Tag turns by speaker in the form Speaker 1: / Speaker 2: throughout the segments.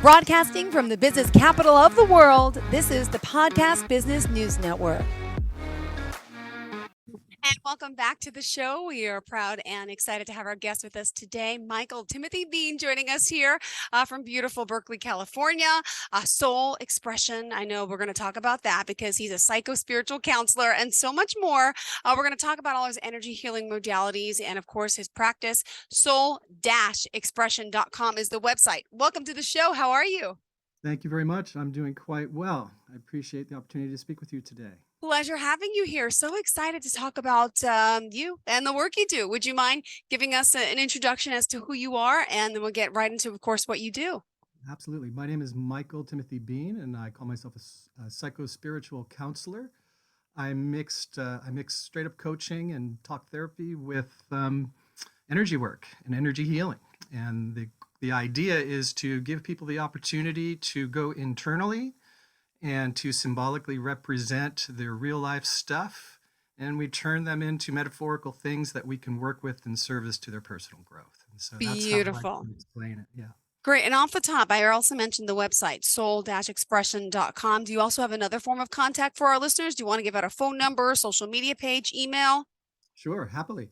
Speaker 1: Broadcasting from the business capital of the world, this is the Podcast Business News Network.
Speaker 2: And welcome back to the show. We are proud and excited to have our guest with us today, Michael Timothy Bean, joining us here from beautiful Berkeley, California. Soul expression. I know we're going to talk about that because he's a psycho-spiritual counselor and so much more. We're going to talk about all his energy healing modalities and, of course, his practice. Soul-expression.com is the website. Welcome to the show. How are you?
Speaker 3: Thank you very much. I'm doing quite well. I appreciate the opportunity to speak with you today.
Speaker 2: Pleasure having you here. So excited to talk about you and the work you do. Would you mind giving us an introduction as to who you are? And then we'll get right into, of course, what you do.
Speaker 3: Absolutely. My name is Michael Timothy Bean, and I call myself a psycho-spiritual counselor. I mixed straight up coaching and talk therapy with energy work and energy healing. And the idea is to give people the opportunity to go internally and to symbolically represent their real life stuff. And we turn them into metaphorical things that we can work with in service to their personal growth. And so that's how I like
Speaker 2: Beautiful.
Speaker 3: to explain it. Yeah.
Speaker 2: Great. And off the top, I also mentioned the website, soul-expression.com. Do you also have another form of contact for our listeners? Do you want to give out a phone number, social media page, email?
Speaker 3: Sure, happily.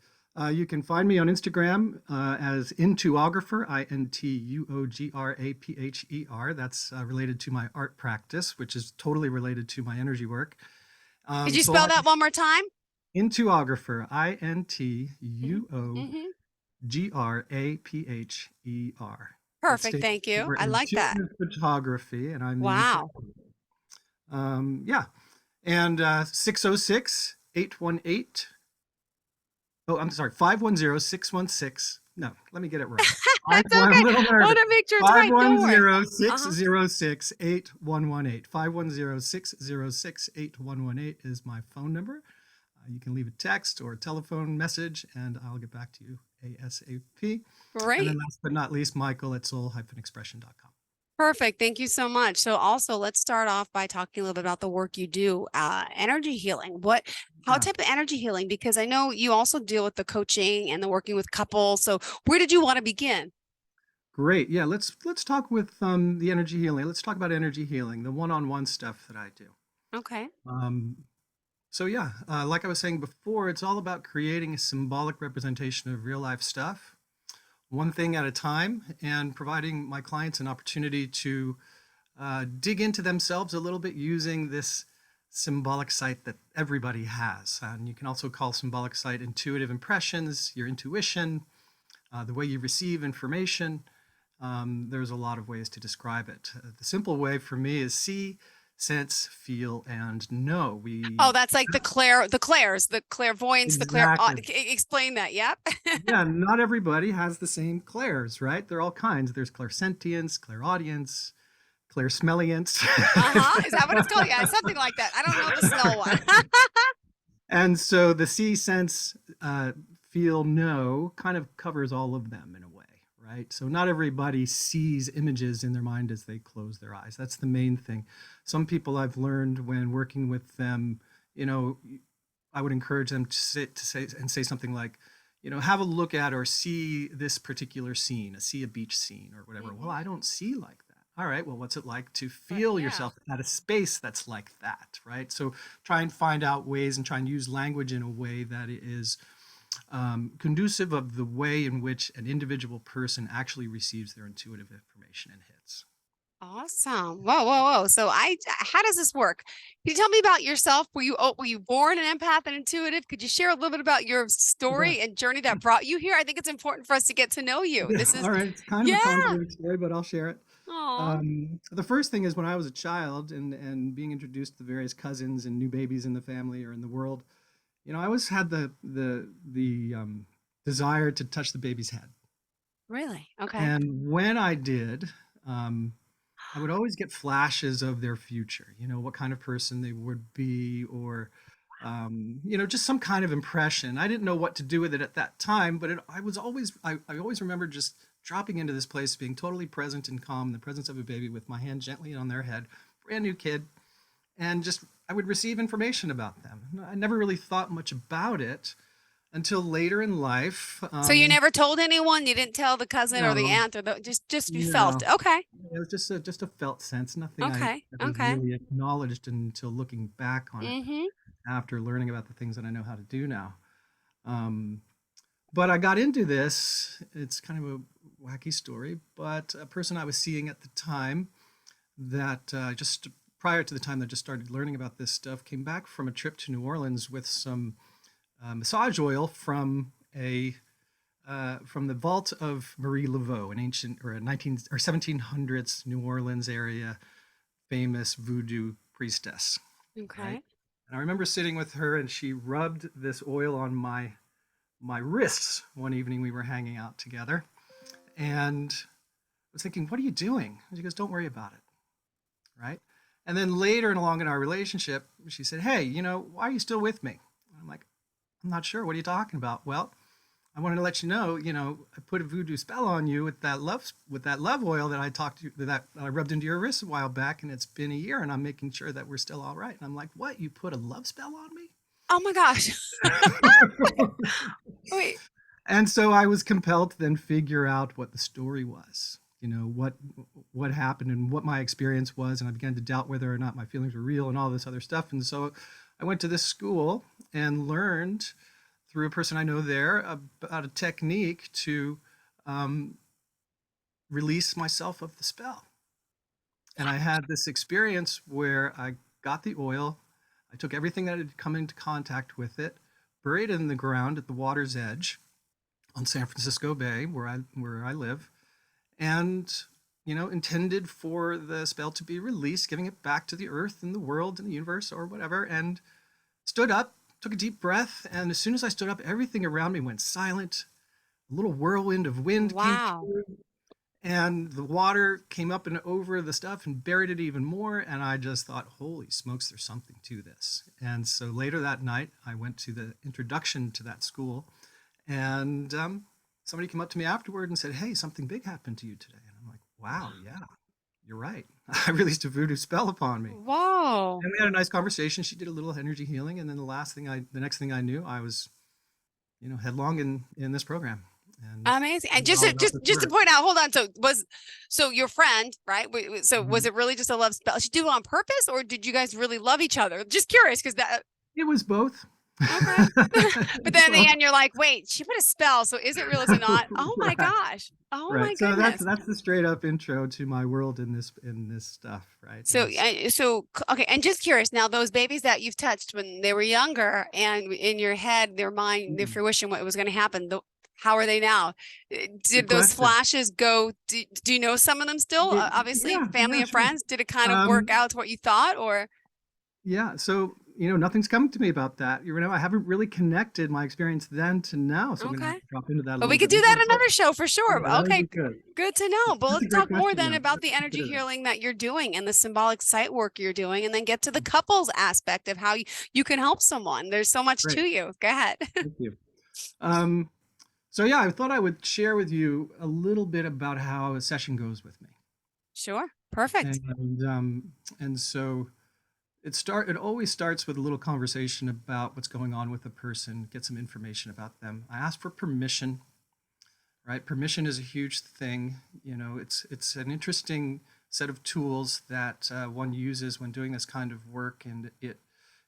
Speaker 3: You can find me on Instagram as Intuographer, Intuographer. That's related to my art practice, which is totally related to my energy work.
Speaker 2: Could you spell that one more time?
Speaker 3: Intuographer, Intuographer.
Speaker 2: Perfect. Thank you. I like that.
Speaker 3: Photography, and I'm
Speaker 2: wow.
Speaker 3: Yeah. And 606-818. Oh, I'm sorry, 510-616. No, let me get it right.
Speaker 2: That's okay. I want to make sure it's right.
Speaker 3: 510-606-8118. 510-606-8118 is my phone number. You can leave a text or a telephone message, and I'll get back to you ASAP.
Speaker 2: Great.
Speaker 3: And then last but not least, Michael at soul-expression.com.
Speaker 2: Perfect. Thank you so much. So also let's start off by talking a little bit about the work you do, energy healing. How type of energy healing? Because I know you also deal with the coaching and the working with couples. So where did you want to begin?
Speaker 3: Great. Yeah, let's talk with the energy healing. Let's talk about energy healing, the one-on-one stuff that I do.
Speaker 2: Okay.
Speaker 3: So yeah, like I was saying before, it's all about creating a symbolic representation of real life stuff, one thing at a time, and providing my clients an opportunity to dig into themselves a little bit using this symbolic sight that everybody has. And you can also call symbolic sight intuitive impressions, your intuition, the way you receive information. There's a lot of ways to describe it. The simple way for me is see, sense, feel, and know.
Speaker 2: That's like the clairvoyance,
Speaker 3: exactly.
Speaker 2: Explain that. Yep.
Speaker 3: Yeah, not everybody has the same clairs, right? There are all kinds. There's clairsentience, clairaudience, clairsmellience.
Speaker 2: Is that what it's called? Yeah, something like that. I don't know the smell one.
Speaker 3: And so the see, sense, feel, know kind of covers all of them in a way, right? So not everybody sees images in their mind as they close their eyes. That's the main thing. Some people I've learned when working with them, I would encourage them to say something like, have a look at or see this particular scene, see a beach scene or whatever. Mm-hmm. Well, I don't see like that. All right, well, what's it like to feel yourself at a space that's like that, right? So try and find out ways and try and use language in a way that is conducive of the way in which an individual person actually receives their intuitive information and hits.
Speaker 2: Awesome. Whoa. So how does this work? Can you tell me about yourself? Were you born an empath and intuitive? Could you share a little bit about your story and journey that brought you here? I think it's important for us to get to know you. This is
Speaker 3: all right. It's kind of a convoluted story, but I'll share it. The first thing is when I was a child and being introduced to various cousins and new babies in the family or in the world, I always had the desire to touch the baby's head.
Speaker 2: Really? Okay.
Speaker 3: And when I did, I would always get flashes of their future, what kind of person they would be, or, just some kind of impression. I didn't know what to do with it at that time, but I always remember just dropping into this place, being totally present and calm in the presence of a baby with my hand gently on their head, brand new kid, and just I would receive information about them. I never really thought much about it until later in life.
Speaker 2: So you never told anyone? You didn't tell the cousin or the
Speaker 3: No,
Speaker 2: aunt or just you felt
Speaker 3: no.
Speaker 2: it. Okay.
Speaker 3: It was just a felt sense, nothing I
Speaker 2: Okay.
Speaker 3: ever
Speaker 2: Okay.
Speaker 3: really acknowledged until looking back on it
Speaker 2: Mm-hmm.
Speaker 3: after learning about the things that I know how to do now. Um, but I got into this. It's kind of a wacky story, but a person I was seeing at the time that just prior to the time that I just started learning about this stuff came back from a trip to New Orleans with some massage oil from the vault of Marie Laveau, an ancient or a 19 or 1700s New Orleans area famous voodoo priestess, right?
Speaker 2: Okay.
Speaker 3: And I remember sitting with her, and she rubbed this oil on my wrists one evening we were hanging out together, and I was thinking, "What are you doing?" And she goes, "Don't worry about it," right? And then later and along in our relationship, she said, "Hey, why are you still with me?" And I'm like, "I'm not sure. What are you talking about?" "Well, I wanted to let you know, I put a voodoo spell on you with that love oil that I talked to that I rubbed into your wrist a while back, and it's been a year, and I'm making sure that we're still all right." And I'm like, "What? You put a love spell on me?"
Speaker 2: Oh my gosh. Wait.
Speaker 3: And so I was compelled to then figure out what the story was, what happened and what my experience was, and I began to doubt whether or not my feelings were real and all this other stuff. And so I went to this school and learned through a person I know there about a technique to release myself of the spell. And I had this experience where I got the oil, I took everything that had come into contact with it, buried it in the ground at the water's edge on San Francisco Bay, where I live, and intended for the spell to be released, giving it back to the earth and the world and the universe or whatever, and stood up, took a deep breath, and as soon as I stood up, everything around me went silent. A little whirlwind of wind came
Speaker 2: Wow.
Speaker 3: through, and the water came up and over the stuff and buried it even more. And I just thought, holy smokes, there's something to this. And so later that night, I went to the introduction to that school, and somebody came up to me afterward and said, "Hey, something big happened to you today." And I'm like, "Wow, yeah, you're right. I released a voodoo spell upon me."
Speaker 2: Whoa.
Speaker 3: And we had a nice conversation. She did a little energy healing, and then the next thing I knew, I was, headlong in this program. And
Speaker 2: Amazing. And
Speaker 3: it's all about this
Speaker 2: just to
Speaker 3: work.
Speaker 2: point out, hold on. So your friend, right? So was
Speaker 3: Mhm.
Speaker 2: it really just a love spell? She do it on purpose, or did you guys really love each other? Just curious, because that
Speaker 3: It was both.
Speaker 2: okay. But then in the
Speaker 3: So,
Speaker 2: end, you're like, wait, she put a spell. So is it real? Is it not? Oh my
Speaker 3: right,
Speaker 2: gosh. Oh my
Speaker 3: right. So that's
Speaker 2: goodness.
Speaker 3: that's the straight up intro to my world in this stuff, right?
Speaker 2: So, okay, and just curious now, those babies that you've touched when they were younger and in your head, their mind, their
Speaker 3: Mhm.
Speaker 2: fruition, what was going to happen, how are they now?
Speaker 3: Good
Speaker 2: Did those
Speaker 3: question.
Speaker 2: flashes go? Do you know some of them still? Obviously,
Speaker 3: Yeah,
Speaker 2: family
Speaker 3: yeah,
Speaker 2: and
Speaker 3: sure.
Speaker 2: friends. Did it kind of work
Speaker 3: Um,
Speaker 2: out to what you thought, or
Speaker 3: yeah. So nothing's come to me about that. I haven't really connected my experience then to now, so I'm gonna have
Speaker 2: okay?
Speaker 3: to drop into that a
Speaker 2: But we
Speaker 3: little
Speaker 2: could
Speaker 3: bit
Speaker 2: do
Speaker 3: more.
Speaker 2: that
Speaker 3: But
Speaker 2: another show for sure.
Speaker 3: yeah, that would
Speaker 2: Okay,
Speaker 3: be good.
Speaker 2: good to know. But
Speaker 3: That's a
Speaker 2: let's
Speaker 3: great
Speaker 2: talk more
Speaker 3: question,
Speaker 2: then
Speaker 3: though.
Speaker 2: about
Speaker 3: Let's
Speaker 2: the energy
Speaker 3: consider that.
Speaker 2: healing that you're doing and the symbolic site work you're doing, and then get to the couples aspect of how you can help someone. There's so much to
Speaker 3: Great.
Speaker 2: you. Go ahead.
Speaker 3: Thank you. Um, so yeah, I thought I would share with you a little bit about how a session goes with me.
Speaker 2: Sure. Perfect.
Speaker 3: And so it always starts with a little conversation about what's going on with the person, get some information about them. I ask for permission, right? Permission is a huge thing. It's an interesting set of tools that one uses when doing this kind of work, and it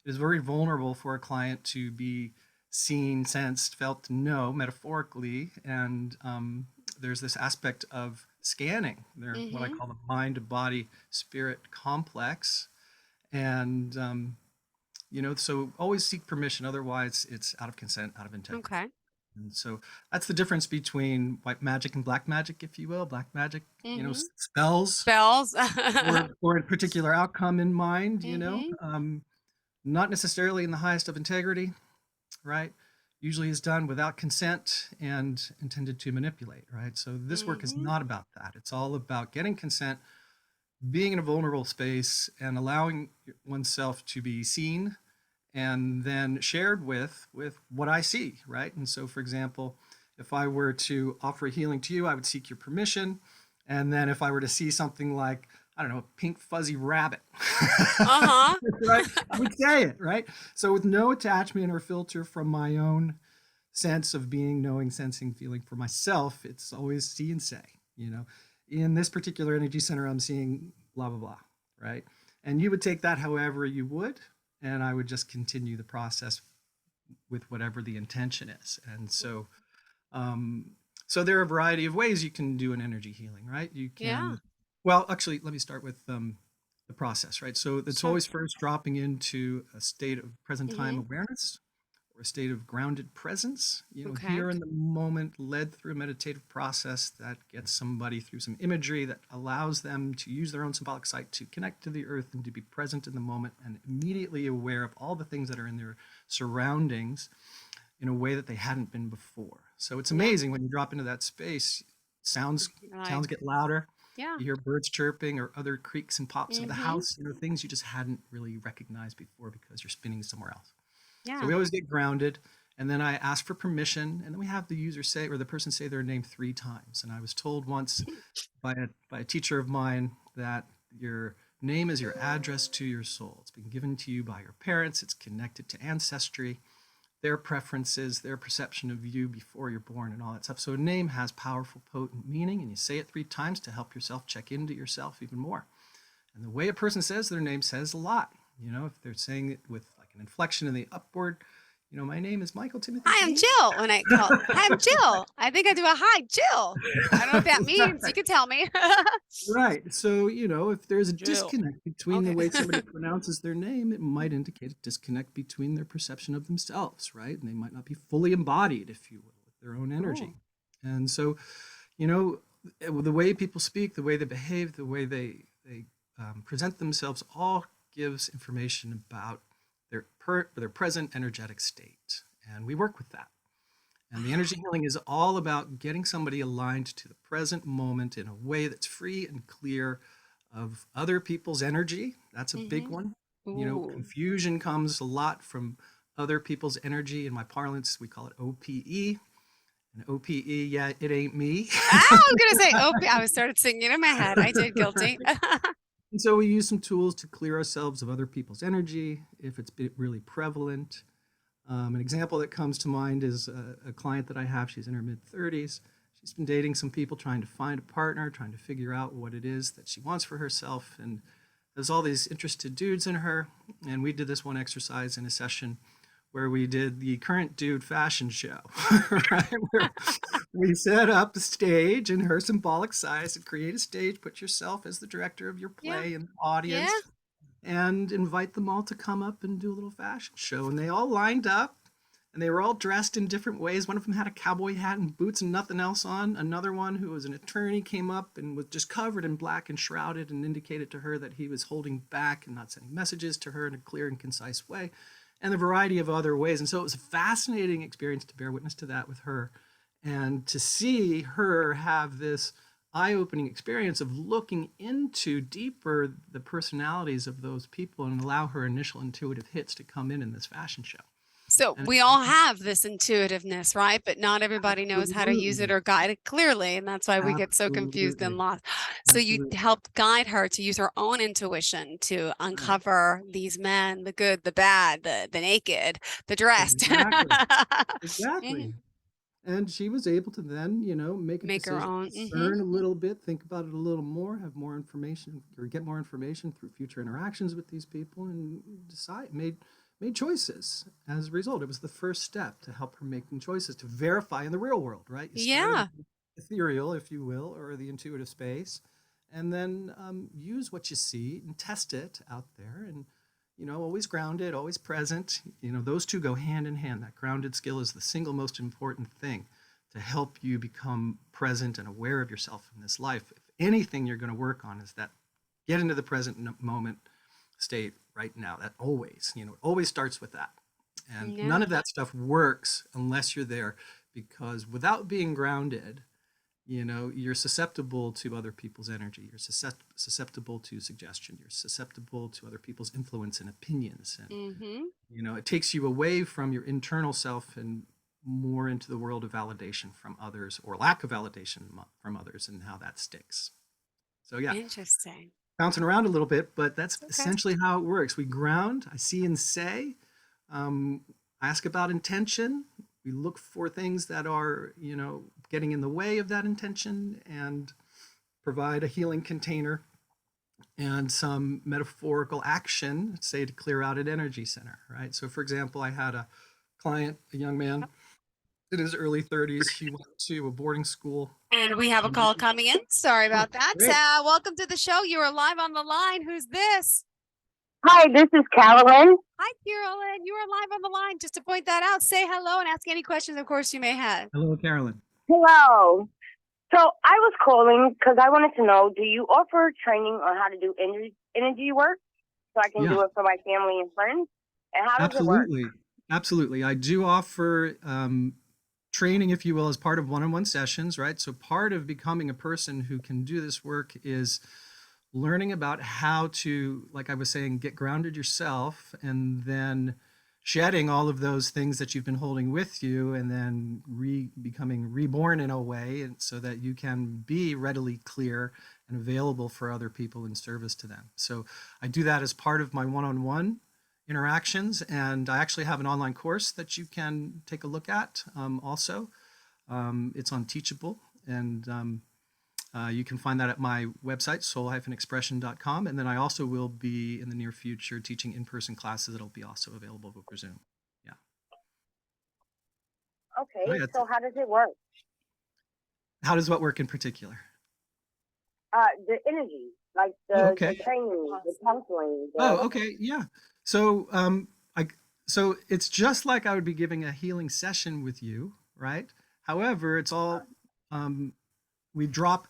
Speaker 3: is very vulnerable for a client to be seen, sensed, felt, know metaphorically. And there's this aspect of scanning. They're what I
Speaker 2: Mm-hmm.
Speaker 3: call the mind, body, spirit complex. And so always seek permission. Otherwise, it's out of consent, out of integrity.
Speaker 2: Okay.
Speaker 3: And so that's the difference between white magic and black magic, if you will. Black magic,
Speaker 2: Mm-hmm.
Speaker 3: spells
Speaker 2: Bells.
Speaker 3: for a particular outcome in mind,
Speaker 2: Mm-hmm.
Speaker 3: not necessarily in the highest of integrity, right? Usually is done without consent and intended to manipulate, right? So this work is
Speaker 2: Mm-hmm.
Speaker 3: not about that. It's all about getting consent, being in a vulnerable space, and allowing oneself to be seen and then shared with what I see, right? And so, for example, if I were to offer a healing to you, I would seek your permission. And then if I were to see something like, I don't know, a pink fuzzy rabbit,
Speaker 2: Uh-huh.
Speaker 3: right? I would say it, right? So with no attachment or filter from my own sense of being, knowing, sensing, feeling. For myself, it's always see and say, in this particular energy center, I'm seeing blah, blah, blah, right? And you would take that however you would, and I would just continue the process with whatever the intention is. And so there are a variety of ways you can do an energy healing, right? You
Speaker 2: Yeah,
Speaker 3: can, well, actually, let me start with the process, right? So it's
Speaker 2: sure.
Speaker 3: always first dropping into a state of present time
Speaker 2: Hmm.
Speaker 3: awareness or a state of grounded presence,
Speaker 2: Okay.
Speaker 3: here in the moment, led through a meditative process that gets somebody through some imagery that allows them to use their own symbolic sight to connect to the earth and to be present in the moment and immediately aware of all the things that are in their surroundings in a way that they hadn't been before. So it's
Speaker 2: Yeah.
Speaker 3: amazing when you drop into that space, sounds
Speaker 2: Right.
Speaker 3: sounds get louder.
Speaker 2: Yeah.
Speaker 3: You hear birds chirping or other creaks and pops of the
Speaker 2: Hmm.
Speaker 3: house, things you just hadn't really recognized before because you're spinning somewhere else. So
Speaker 2: Yeah.
Speaker 3: we always get grounded. And then I ask for permission. And then we have the user say, or the person say their name 3 times. And I was told once by a teacher of mine that your name is your address to your soul. It's been given to you by your parents, it's connected to ancestry, their preferences, their perception of you before you're born, and all that stuff. So a name has powerful, potent meaning, and you say it 3 times to help yourself check into yourself even more. And the way a person says their name says a lot. If they're saying it with like an inflection in the upward, my name is Michael Timothy
Speaker 2: Hi, I'm
Speaker 3: Bean.
Speaker 2: Jill. When I call, hi, I'm Jill. I think I do a hi, Jill. I don't know what that means. You
Speaker 3: Right.
Speaker 2: can tell me.
Speaker 3: Right. So, if there's a
Speaker 2: Jill.
Speaker 3: disconnect between the
Speaker 2: Okay.
Speaker 3: way somebody pronounces their name, it might indicate a disconnect between their perception of themselves, right? And they might not be fully embodied, if you will, with their own energy.
Speaker 2: Cool.
Speaker 3: And so, you know, the way people speak, the way they behave, the way they present themselves, all gives information about their present energetic state. And we work with that. And the energy healing is all about getting somebody aligned to the present moment in a way that's free and clear of other people's energy. That's a big
Speaker 2: Hmm.
Speaker 3: one.
Speaker 2: Ooh.
Speaker 3: Confusion comes a lot from other people's energy. In my parlance, we call it OPE. And OPE, yeah, it ain't me.
Speaker 2: Ah, I was gonna say, oh, I was started singing in my head. I did guilty.
Speaker 3: And so we use some tools to clear ourselves of other people's energy if it's really prevalent. An example that comes to mind is a client that I have. She's in her mid-30s. She's been dating some people, trying to find a partner, trying to figure out what it is that she wants for herself. And there's all these interested dudes in her. And we did this one exercise in a session where we did the current dude fashion show, right? Where we set up a stage in her symbolic size and create a stage, put yourself as the director of your
Speaker 2: Yeah.
Speaker 3: play and the
Speaker 2: Yeah.
Speaker 3: audience, and invite them all to come up and do a little fashion show. And they all lined up and they were all dressed in different ways. One of them had a cowboy hat and boots and nothing else on. Another one, who was an attorney, came up and was just covered in black and shrouded and indicated to her that he was holding back and not sending messages to her in a clear and concise way, and a variety of other ways. And so it was a fascinating experience to bear witness to that with her and to see her have this eye-opening experience of looking into deeper the personalities of those people and allow her initial intuitive hits to come in this fashion show.
Speaker 2: So
Speaker 3: And
Speaker 2: we all have this intuitiveness, right? But not everybody knows how to use it
Speaker 3: absolutely,
Speaker 2: or guide it clearly. And that's why we get so confused and
Speaker 3: absolutely,
Speaker 2: lost. So you
Speaker 3: absolutely.
Speaker 2: helped guide her to use her own intuition to
Speaker 3: Right.
Speaker 2: uncover these men, the good, the bad, the naked, the dressed.
Speaker 3: Exactly.
Speaker 2: Mhm.
Speaker 3: Exactly. And she was able to then, make a
Speaker 2: Make her
Speaker 3: decision,
Speaker 2: own.
Speaker 3: discern a little bit, think about it a little more, have more information, or get more information through future interactions with these people, and made choices as a result. It was the first step to help her making choices to verify in the real world, right? You start in
Speaker 2: Yeah.
Speaker 3: the ethereal, if you will, or the intuitive space, and then use what you see and test it out there, and always grounded, always present. Those two go hand in hand. That grounded skill is the single most important thing to help you become present and aware of yourself in this life. If anything you're going to work on is that get into the present moment state right now. That always, it always starts with that. And
Speaker 2: Yeah.
Speaker 3: none of that stuff works unless you're there, because without being grounded, you're susceptible to other people's energy. You're susceptible to suggestion. You're susceptible to other people's influence and opinions. And,
Speaker 2: Mm-hmm.
Speaker 3: it takes you away from your internal self and more into the world of validation from others, or lack of validation from others, and how that sticks. So, yeah,
Speaker 2: Interesting.
Speaker 3: bouncing around a little bit, but that's
Speaker 2: Okay.
Speaker 3: essentially how it works. We ground, I see and say, I ask about intention. we look for things that are, getting in the way of that intention and provide a healing container and some metaphorical action, say to clear out an energy center, right? So for example, I had a client, a young man in his early 30s. He went to a boarding school.
Speaker 2: And we have a call coming in. Sorry about that.
Speaker 3: Great.
Speaker 2: Welcome to the show. You are live on the line. Who's this?
Speaker 4: Hi, this is Carolyn.
Speaker 2: Hi, Carolyn. You are live on the line. Just to point that out, say hello and ask any questions, of course, you may have.
Speaker 3: Hello, Carolyn.
Speaker 4: Hello. So I was calling because I wanted to know, do you offer training on how to do energy work so I can do it for my family and friends? And how does it work?
Speaker 3: Absolutely. I do offer training, if you will, as part of one-on-one sessions, right? So part of becoming a person who can do this work is learning about how to, like I was saying, get grounded yourself, and then shedding all of those things that you've been holding with you, and then becoming reborn in a way, and so that you can be readily clear and available for other people in service to them. So I do that as part of my one-on-one interactions, and I actually have an online course that you can take a look at also. It's on Teachable, and you can find that at my website, soul-expression.com. And then I also will be in the near future teaching in-person classes that'll be also available over Zoom. Yeah.
Speaker 4: Okay, so how does it work?
Speaker 3: How does what work in particular?
Speaker 4: The energy, like the training, the counseling.
Speaker 3: Okay, yeah. So so it's just like I would be giving a healing session with you, right? However, it's all we drop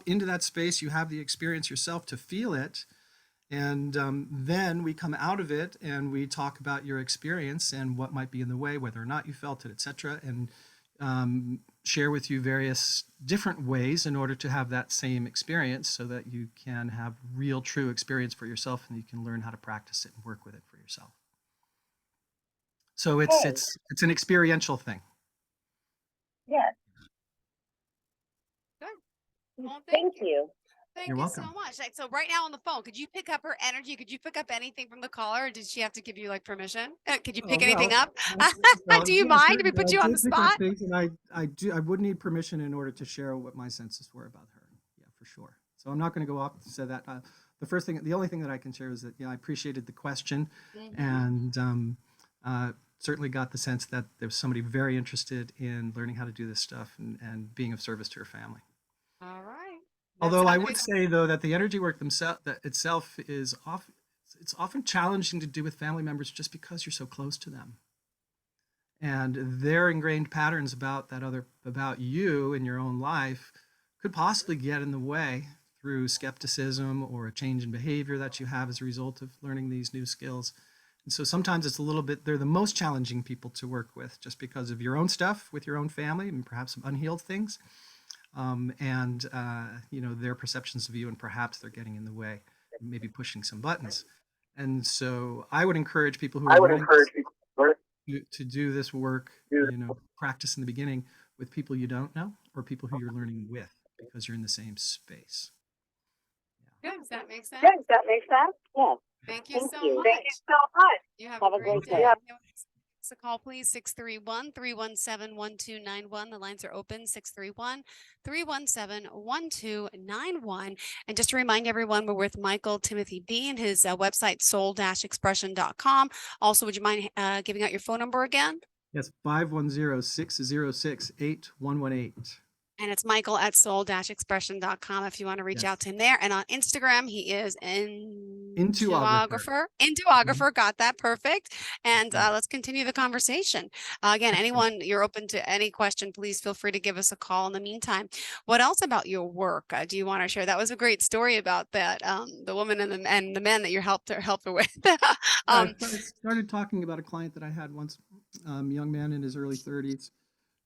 Speaker 3: into that space. You have the experience yourself to feel it, and then we come out of it and we talk about your experience and what might be in the way, whether or not you felt it, etc., and share with you various different ways in order to have that same experience, so that you can have real, true experience for yourself, and you can learn how to practice it and work with it for yourself. So it's an experiential thing.
Speaker 4: Yes.
Speaker 2: Good. Well,
Speaker 4: Thank you.
Speaker 2: Thank
Speaker 3: You're
Speaker 2: you
Speaker 3: welcome.
Speaker 2: so much. So right now on the phone, could you pick up her energy? Could you pick up anything from the caller, or did she have to give you like permission? Could you pick anything up? Do you mind if we put you on the spot?
Speaker 3: And I would need permission in order to share what my senses were about her. Yeah, for sure. So I'm not going to go off and say that. The only thing that I can share is that, I appreciated the question, and certainly got the sense that there was somebody very interested in learning how to do this stuff and being of service to her family.
Speaker 2: All right.
Speaker 3: Although I would say, though, that the energy work itself is often challenging to do with family members, just because you're so close to them, and their ingrained patterns about you in your own life could possibly get in the way through skepticism or a change in behavior that you have as a result of learning these new skills. And so sometimes it's they're the most challenging people to work with, just because of your own stuff with your own family and perhaps some unhealed things. Their perceptions of you, and perhaps they're getting in the way, maybe pushing some buttons. And so I would encourage people who are to do this work, practice in the beginning with people you don't know, or people who you're learning with, because you're in the same space.
Speaker 2: Good. Does that make sense?
Speaker 4: Yeah.
Speaker 2: Thank you so much.
Speaker 4: Thank you so much.
Speaker 2: You have
Speaker 4: Have
Speaker 2: a
Speaker 4: a
Speaker 2: great
Speaker 4: great
Speaker 2: day.
Speaker 4: day.
Speaker 2: So call please 631-317-1291. The lines are open 631-317-1291. And just to remind everyone, we're with Michael Timothy Bean, his website soul-expression.com. Also, would you mind giving out your phone number again?
Speaker 3: Yes, 510-606-8118.
Speaker 2: And it's Michael at soul-expression.com if you want to reach out to him there. And on Instagram, he is Intuographer. Got that. Perfect. And let's continue the conversation. Again, anyone, you're open to any question, please feel free to give us a call in the meantime. What else about your work do you want to share? That was a great story about that, the woman and the men that you helped her with.
Speaker 3: I started talking about a client that I had once, young man in his early 30s,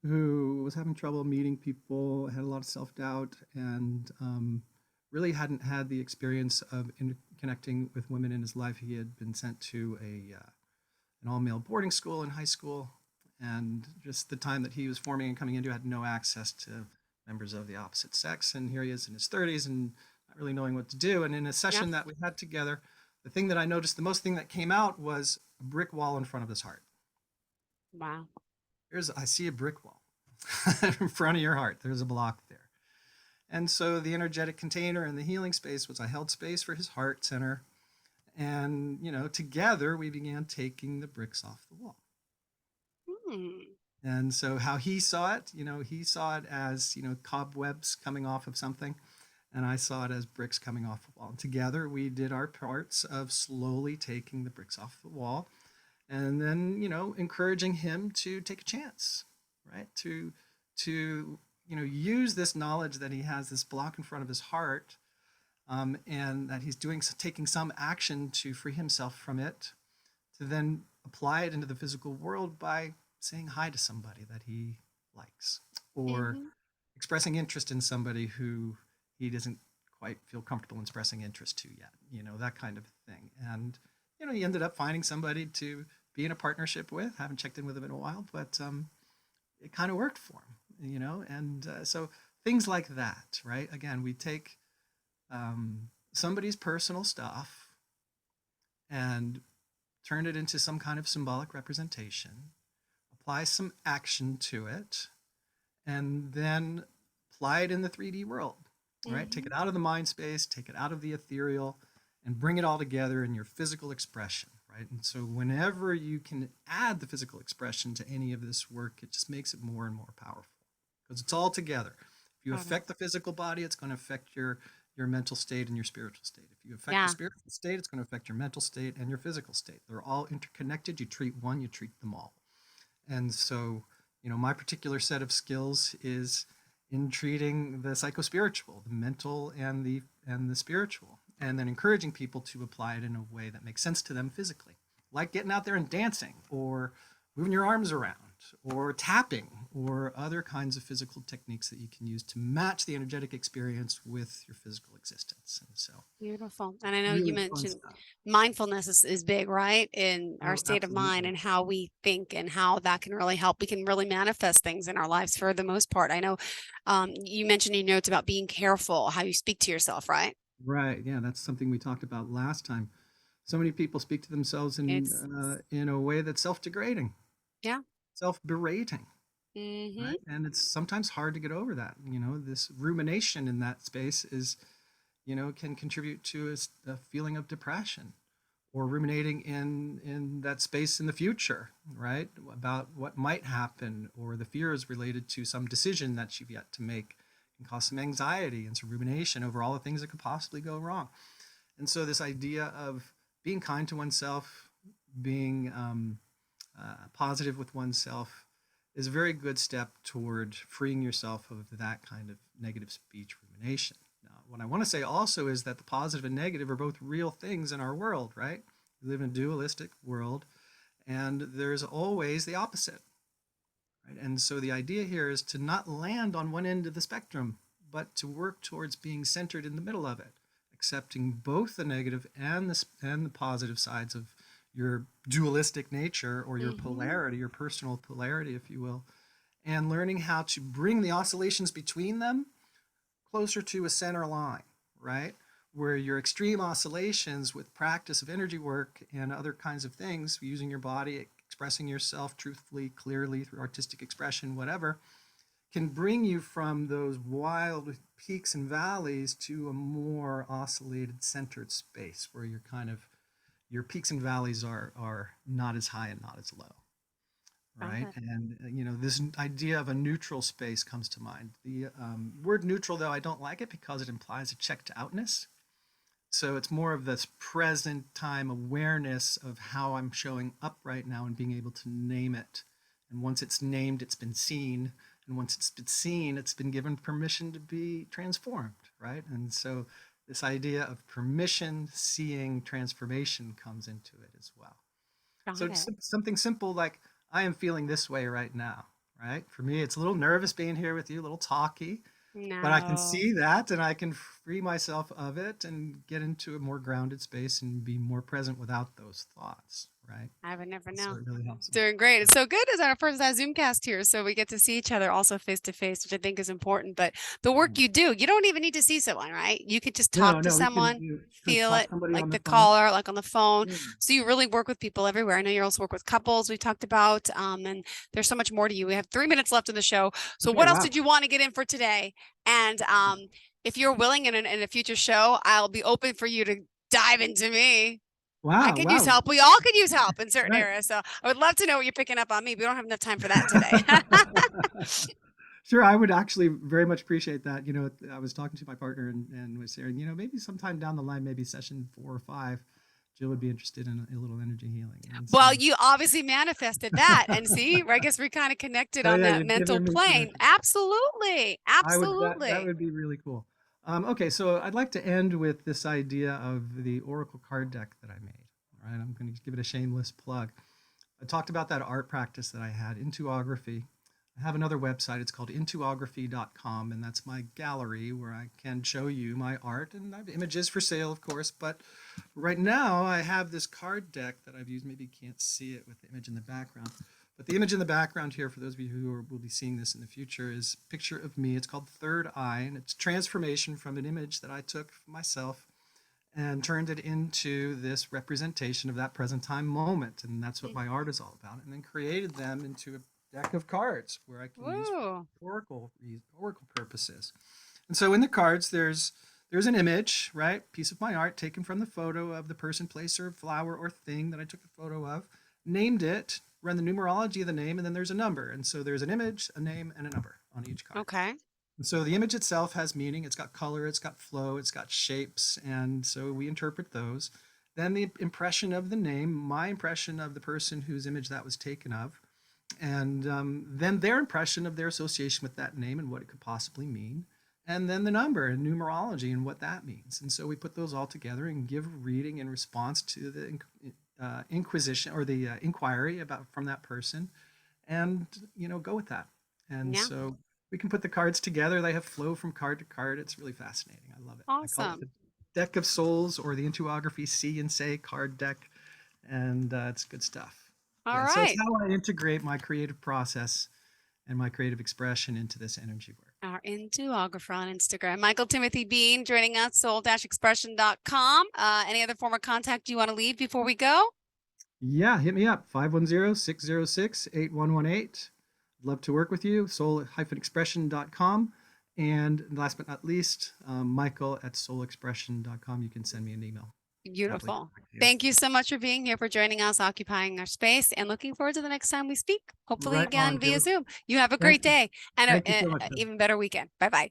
Speaker 3: who was having trouble meeting people, had a lot of self-doubt, and really hadn't had the experience of connecting with women in his life. He had been sent to an all-male boarding school in high school, and just the time that he was forming and coming into had no access to members of the opposite sex. And here he is in his 30s and not really knowing what to do. And in a session that we had together, the thing that I noticed, the most thing that came out was a brick wall in front of his heart.
Speaker 2: Wow.
Speaker 3: I see a brick wall in front of your heart. There's a block there. And so the energetic container and the healing space was I held space for his heart center. And, together we began taking the bricks off the wall.
Speaker 2: Hmm.
Speaker 3: And so how he saw it, he saw it as, cobwebs coming off of something. And I saw it as bricks coming off the wall. And together we did our parts of slowly taking the bricks off the wall. And then, encouraging him to take a chance, right? To use this knowledge that he has this block in front of his heart, and that he's taking some action to free himself from it, to then apply it into the physical world by saying hi to somebody that he likes, or expressing interest in somebody who he doesn't quite feel comfortable expressing interest to yet, that kind of thing. And, he ended up finding somebody to be in a partnership with. Haven't checked in with him in a while, but it kind of worked for him, and so things like that, right? Again, we take somebody's personal stuff and turn it into some kind of symbolic representation, apply some action to it, and then apply it in the 3D world, right? Take it out of the mind space, take it out of the ethereal, and bring it all together in your physical expression, right? And so whenever you can add the physical expression to any of this work, it just makes it more and more powerful, because it's all together. If you affect the physical body, it's going to affect your mental state and your spiritual state. If you affect your spiritual state, it's going to affect your mental state and your physical state. They're all interconnected. You treat one, you treat them all. And so, my particular set of skills is in treating the psychospiritual, the mental and the spiritual, and then encouraging people to apply it in a way that makes sense to them physically, like getting out there and dancing, or moving your arms around, or tapping, or other kinds of physical techniques that you can use to match the energetic experience with your physical existence. And so
Speaker 2: Beautiful. And I know
Speaker 3: really
Speaker 2: you
Speaker 3: fun
Speaker 2: mentioned
Speaker 3: stuff.
Speaker 2: mindfulness is big, right? In our
Speaker 3: Oh,
Speaker 2: state of mind
Speaker 3: absolutely.
Speaker 2: and how we think and how that can really help. We can really manifest things in our lives for the most part. I know you mentioned in your notes about being careful, how you speak to yourself, right?
Speaker 3: Right. Yeah, that's something we talked about last time. So many people speak to themselves
Speaker 2: It's,
Speaker 3: in a way that's self-degrading,
Speaker 2: yeah.
Speaker 3: self-berating,
Speaker 2: Mm-hmm.
Speaker 3: right? And it's sometimes hard to get over that. This rumination in that space is, can contribute to a feeling of depression, or ruminating in that space in the future, right? About what might happen, or the fears related to some decision that you've yet to make, can cause some anxiety and some rumination over all the things that could possibly go wrong. And so this idea of being kind to oneself, being positive with oneself, is a very good step toward freeing yourself of that kind of negative speech rumination. Now, what I want to say also is that the positive and negative are both real things in our world, right? We live in a dualistic world, and there's always the opposite, right? And so the idea here is to not land on one end of the spectrum, but to work towards being centered in the middle of it, accepting both the negative and the positive sides of your dualistic nature, or your polarity, your personal polarity, if you will, and learning how to bring the oscillations between them closer to a center line, right? Where your extreme oscillations with practice of energy work and other kinds of things, using your body, expressing yourself truthfully, clearly through artistic expression, whatever, can bring you from those wild peaks and valleys to a more oscillated, centered space where you're kind of, your peaks and valleys are not as high and not as low, right? And this idea of a neutral space comes to mind. The word neutral, though, I don't like it because it implies a checked outness. So it's more of this present time awareness of how I'm showing up right now and being able to name it. And once it's named, it's been seen. And once it's been seen, it's been given permission to be transformed, right? And so this idea of permission, seeing, transformation comes into it as well. So it's something simple like, I am feeling this way right now, right? For me, it's a little nervous being here with you, a little talky, but I can see that and I can free myself of it and get into a more grounded space and be more present without those thoughts, right?
Speaker 2: I would never
Speaker 3: So
Speaker 2: know.
Speaker 3: it really helps.
Speaker 2: Doing great. It's so good as our first Zoomcast here. So we get to see each other also face to face, which I think is important. But the work you do, you don't even need to see someone, right? You could just talk to someone, feel it, like the caller, like on the phone.
Speaker 3: Yeah.
Speaker 2: So you really work with people everywhere. I know you also work with couples we talked about. And there's so much more to you. We have 3 minutes left in the show. So
Speaker 3: Okay,
Speaker 2: what else
Speaker 3: wow.
Speaker 2: did you want to get in for today? And if you're willing in a future show, I'll be open for you to dive into me.
Speaker 3: Wow.
Speaker 2: I could use help. We all could use help in certain
Speaker 3: Right.
Speaker 2: areas. So I would love to know what you're picking up on me. We don't have enough time for that today.
Speaker 3: Sure, I would actually very much appreciate that. I was talking to my partner and was saying, maybe sometime down the line, maybe session 4 or 5, Jill would be interested in a little energy healing. And
Speaker 2: Well,
Speaker 3: so-
Speaker 2: you obviously manifested that. And see, I guess we kind of connected on
Speaker 3: yeah,
Speaker 2: that
Speaker 3: you're
Speaker 2: mental
Speaker 3: giving me
Speaker 2: plane.
Speaker 3: connection.
Speaker 2: Absolutely. Absolutely.
Speaker 3: That would be really cool. Okay, so I'd like to end with this idea of the Oracle card deck that I made. All right, I'm going to give it a shameless plug. I talked about that art practice that I had, Intuography. I have another website. It's called intuography.com, and that's my gallery where I can show you my art, and I have images for sale, of course. But right now, I have this card deck that I've used. Maybe you can't see it with the image in the background. But the image in the background here, for those of you who will be seeing this in the future, is a picture of me. It's called Third Eye, and it's transformation from an image that I took for myself and turned it into this representation of that present time moment. And that's what my art is all about. And then created them into a deck of cards where I can use oracle purposes. And so in the cards, there's an image, right? Piece of my art taken from the photo of the person, place, or flower or thing that I took the photo of, named it, run the numerology of the name, and then there's a number. And so there's an image, a name, and a number on each card.
Speaker 2: Okay.
Speaker 3: And so the image itself has meaning. It's got color, it's got flow, it's got shapes, and so we interpret those. Then the impression of the name, my impression of the person whose image that was taken of, and then their impression of their association with that name and what it could possibly mean, and then the number and numerology and what that means. And so we put those all together and give a reading in response to the inquisition or the inquiry about from that person, and go with that. And so we can put the cards together. They have flow from card to card. It's really fascinating. I love it.
Speaker 2: Awesome.
Speaker 3: I call it the Deck of Souls, or the Intuography See and Say card deck, and it's good stuff.
Speaker 2: All right.
Speaker 3: So it's how I integrate my creative process and my creative expression into this energy work.
Speaker 2: Our Intuographer on Instagram. Michael Timothy Bean joining us, soul-expression.com. Any other form of contact you want to leave before we go?
Speaker 3: Yeah, hit me up, 510-606-8118. I'd love to work with you, soul-expression.com. And last but not least, Michael at soulexpression.com. You can send me an email.
Speaker 2: Beautiful. Thank you so much for being here, for joining us, occupying our space, and looking forward to the next time we speak, hopefully
Speaker 3: Right
Speaker 2: again
Speaker 3: on,
Speaker 2: via
Speaker 3: Jill.
Speaker 2: Zoom. You have a great day and
Speaker 3: Thank you so much,
Speaker 2: an
Speaker 3: Jill.
Speaker 2: even better weekend. Bye-bye.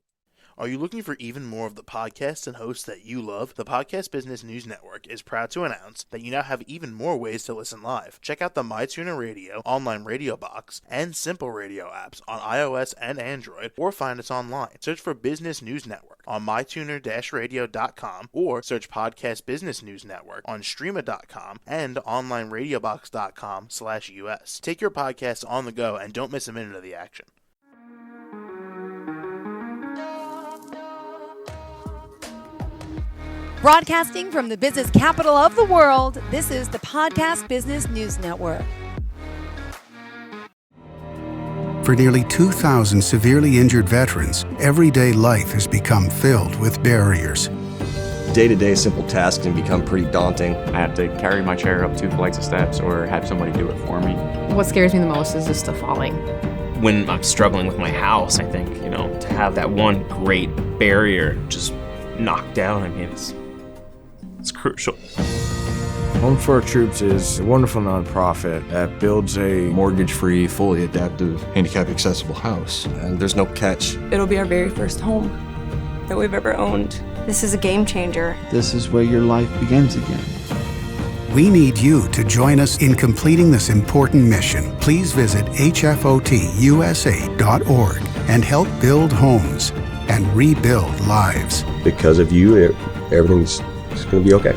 Speaker 5: Are you looking for even more of the podcasts and hosts that you love? The Podcast Business News Network is proud to announce that you now have even more ways to listen live. Check out the MyTuner Radio, online radio box, and Simple Radio apps on iOS and Android, or find us online. Search for Business News Network on mytuner-radio.com, or search Podcast Business News Network on streama.com and onlineradiobox.com/US. Take your podcast on the go and don't miss a minute of the action.
Speaker 1: Broadcasting from the business capital of the world, this is the Podcast Business News Network.
Speaker 6: For nearly 2,000 severely injured veterans, everyday life has become filled with barriers.
Speaker 7: Day-to-day simple tasks can become pretty daunting.
Speaker 8: I have to carry my chair up 2 flights of steps or have somebody do it for me.
Speaker 9: What scares me the most is just the falling.
Speaker 10: When I'm struggling with my house, I think, to have that one great barrier just knocked down, it's crucial.
Speaker 11: Home for Our Troops is a wonderful nonprofit that builds a
Speaker 12: mortgage-free, fully adaptive, handicap-accessible house.
Speaker 7: And there's no catch.
Speaker 13: It'll be our very first home that we've ever owned. This is a game changer.
Speaker 12: This is where your life begins again.
Speaker 6: We need you to join us in completing this important mission. Please visit hfotusa.org and help build homes and rebuild lives.
Speaker 7: Because of you, everything's going to be okay.